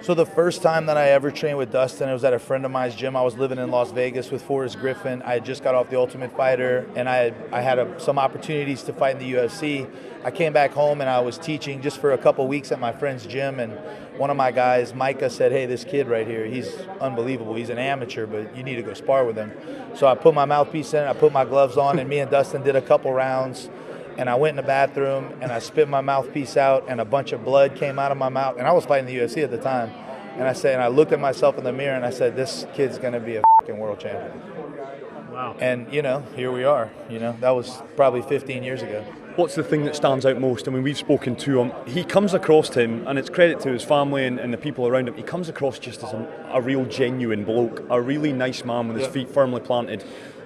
So the first time that I ever trained with Dustin, it was at a friend of mine's gym. I was living in Las Vegas with Forrest Griffin. I had just got off The Ultimate Fighter, and I had some opportunities to fight in the UFC. I came back home, and I was teaching just for a couple weeks at my friend's gym, and one of my guys, Micah, said, hey, this kid right here, he's unbelievable. He's an amateur, but you need to go spar with him. So I put my mouthpiece in, I put my gloves on, and me and Dustin did a couple rounds. And I went in the bathroom, and I spit my mouthpiece out, and a bunch of blood came out of my mouth. And I was fighting the UFC at the time. And I looked at myself in the mirror, and I said, this kid's going to be a fucking world champion. Wow. And, here we are. That was probably 15 years ago. What's the thing that stands out most? I mean, we've spoken to him. He comes across to him, and it's credit to his family and the people around him. He comes across just as a real genuine bloke, a really nice man with his feet firmly planted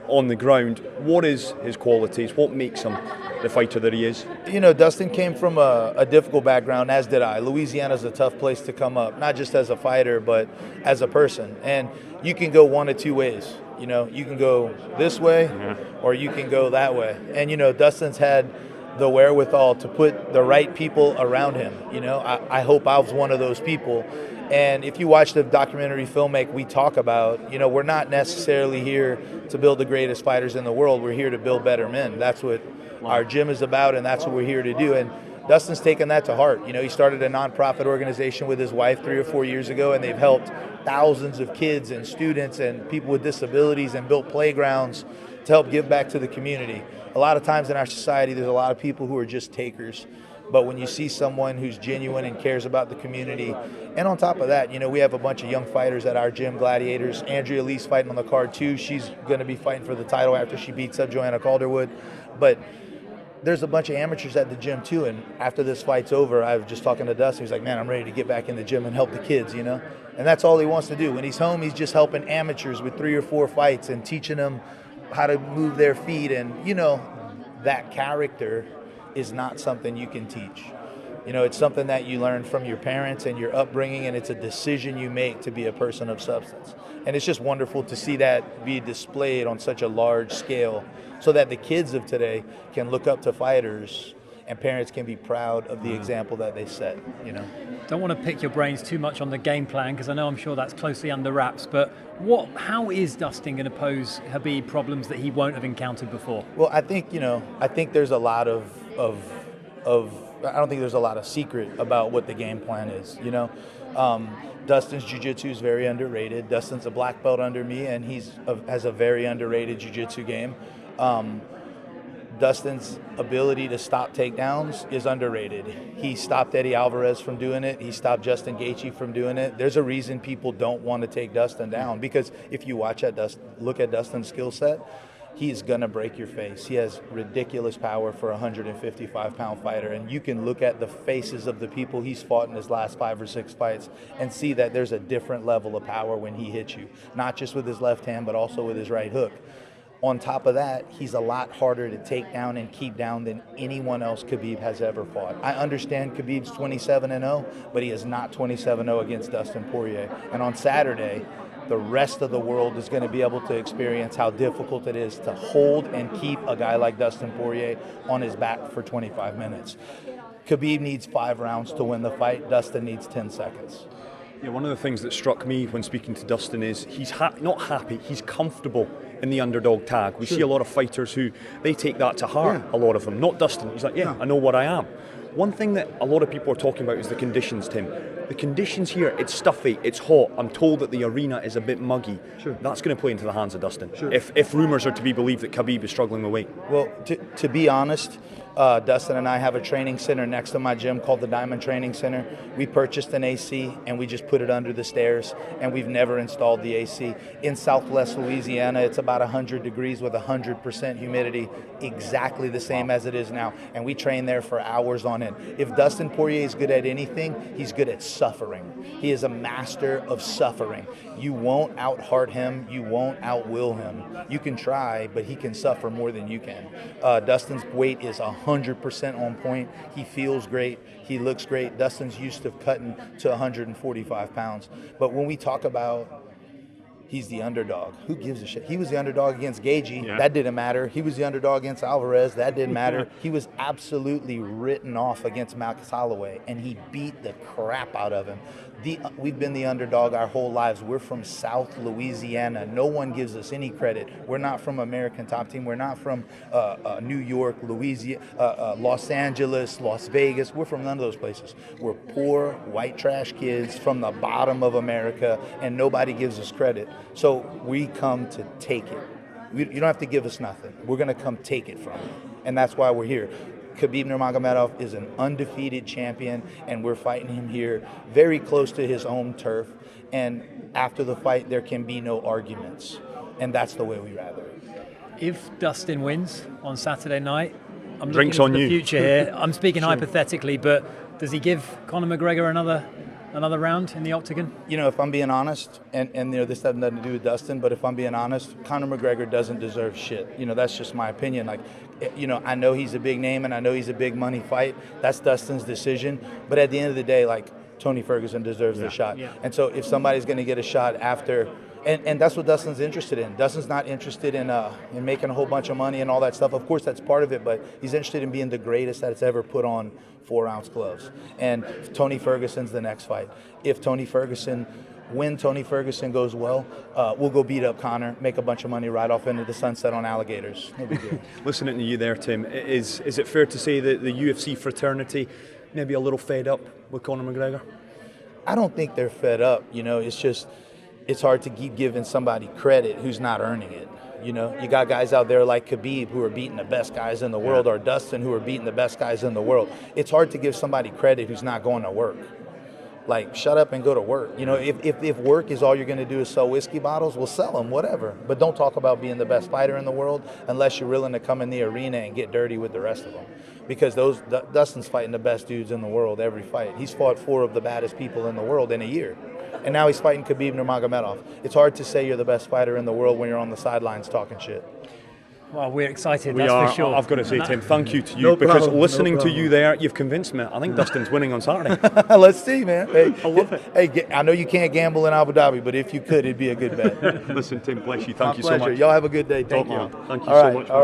on the ground. What is his qualities? What makes him the fighter that he is? Dustin came from a difficult background, as did I. Louisiana's a tough place to come up, not just as a fighter, but as a person. And you can go one of two ways. You can go this way or you can go that way. And, Dustin's had the wherewithal to put the right people around him. I hope I was one of those people. And if you watch the documentary Filmmaker, we talk about, we're not necessarily here to build the greatest fighters in the world. We're here to build better men. That's what our gym is about, and that's what we're here to do. And Dustin's taken that to heart. He started a nonprofit organization with his wife 3 or 4 years ago, and they've helped thousands of kids and students and people with disabilities and built playgrounds to help give back to the community. A lot of times in our society, there's a lot of people who are just takers. But when you see someone who's genuine and cares about the community, and on top of that, we have a bunch of young fighters at our gym, gladiators. Andrea Lee's fighting on the card too. She's going to be fighting for the title after she beats up Joanna Calderwood. But there's a bunch of amateurs at the gym too, and after this fight's over, I was just talking to Dustin. He's like, man, I'm ready to get back in the gym and help the kids, And that's all he wants to do. When he's home, he's just helping amateurs with 3 or 4 fights and teaching them how to move their feet. And, that character is not something you can teach. It's something that you learn from your parents and your upbringing, and it's a decision you make to be a person of substance. And it's just wonderful to see that be displayed on such a large scale so that the kids of today can look up to fighters and parents can be proud of the example that they set, Don't want to pick your brains too much on the game plan, because I'm sure that's closely under wraps, but how is Dustin going to pose Khabib problems that he won't have encountered before? Well, I think there's a lot of I don't think there's a lot of secret about what the game plan is, Dustin's jiu-jitsu is very underrated. Dustin's a black belt under me, and has a very underrated jiu-jitsu game. Dustin's ability to stop takedowns is underrated. He stopped Eddie Alvarez from doing it. He stopped Justin Gaethje from doing it. There's a reason people don't want to take Dustin down, because if you look at Dustin's skill set, he's going to break your face. He has ridiculous power for a 155-pound fighter, and you can look at the faces of the people he's fought in his last 5 or 6 fights and see that there's a different level of power when he hits you, not just with his left hand, but also with his right hook. On top of that, he's a lot harder to take down and keep down than anyone else Khabib has ever fought. I understand Khabib's 27-0, but he is not 27-0 against Dustin Poirier. And on Saturday, the rest of the world is going to be able to experience how difficult it is to hold and keep a guy like Dustin Poirier on his back for 25 minutes. Khabib needs 5 rounds to win the fight. Dustin needs 10 seconds. Yeah, one of the things that struck me when speaking to Dustin is he's not happy, he's comfortable in the underdog tag. We see a lot of fighters who, they take that to heart, a lot of them. Not Dustin. He's like, I know what I am. One thing that a lot of people are talking about is the conditions, Tim. The conditions here, it's stuffy, it's hot. I'm told that the arena is a bit muggy. That's going to play into the hands of Dustin, if rumours are to be believed that Khabib is struggling with weight. Well, to be honest, Dustin and I have a training center next to my gym called the Diamond Training Center. We purchased an AC and we just put it under the stairs, and we've never installed the AC. In Southwest Louisiana, it's about 100 degrees with 100% humidity, exactly the same as it is now, and we train there for hours on end. If Dustin Poirier is good at anything, he's good at suffering. He is a master of suffering. You won't out-heart him, you won't out-will him. You can try, but he can suffer more than you can. Dustin's weight is 100% on point. He feels great. He looks great. Dustin's used to cutting to 145 pounds. But when we talk about he's the underdog, who gives a shit? He was the underdog against Gaethje. That didn't matter. He was the underdog against Alvarez. That didn't matter. He was absolutely written off against Max Holloway, and he beat the crap out of him. We've been the underdog our whole lives. We're from South Louisiana. No one gives us any credit. We're not from American Top Team. We're not from New York, Louisiana, Los Angeles, Las Vegas. We're from none of those places. We're poor, white trash kids from the bottom of America, and nobody gives us credit. So we come to take it. You don't have to give us nothing. We're going to come take it from you, and that's why we're here. Khabib Nurmagomedov is an undefeated champion, and we're fighting him here very close to his home turf. And after the fight, there can be no arguments, and that's the way we rather it. If Dustin wins on Saturday night, I'm Drinks looking on into the you. future here. I'm speaking hypothetically, but does he give Conor McGregor another round in the octagon? You know, if I'm being honest, and you know, this has nothing to do with Dustin, but if I'm being honest, Conor McGregor doesn't deserve shit. You know, that's just my opinion. Like, you know, I know he's a big name and I know he's a big money fight. That's Dustin's decision. But at the end of the day, like, Tony Ferguson deserves the shot. Yeah. And so if somebody's going to get a shot after, and that's what Dustin's interested in. Dustin's not interested in making a whole bunch of money and all that stuff. Of course, that's part of it, but he's interested in being the greatest that's ever put on 4-ounce gloves. And Tony Ferguson's the next fight. When Tony Ferguson goes well, we'll go beat up Conor, make a bunch of money, ride off into the sunset on alligators. No big deal. Listening to you there, Tim, is it fair to say that the UFC fraternity maybe a little fed up with Conor McGregor? I don't think they're fed up. You know, it's just, it's hard to keep giving somebody credit who's not earning it. You know, you got guys out there like Khabib who are beating the best guys in the world, or Dustin who are beating the best guys in the world. It's hard to give somebody credit who's not going to work. Like, shut up and go to work. You know, if work is all you're going to do is sell whiskey bottles, well, sell them, whatever. But don't talk about being the best fighter in the world unless you're willing to come in the arena and get dirty with the rest of them. Because Dustin's fighting the best dudes in the world every fight. He's fought 4 of the baddest people in the world in a year. And now he's fighting Khabib Nurmagomedov. It's hard to say you're the best fighter in the world when you're on the sidelines talking shit. Well, we're excited, We that's are. for sure. I've got to say, Tim, thank you to you, No because problem, listening no to you there, you've convinced me. I think Dustin's winning on Saturday. Let's see, man. Hey, I love it. Hey, I know you can't gamble in Abu Dhabi, but if you could, it'd be a good bet. Listen, Tim, bless you. My Thank you so pleasure. much. Y'all have a good day. Thank Top you. man. Thank you All so right. much. All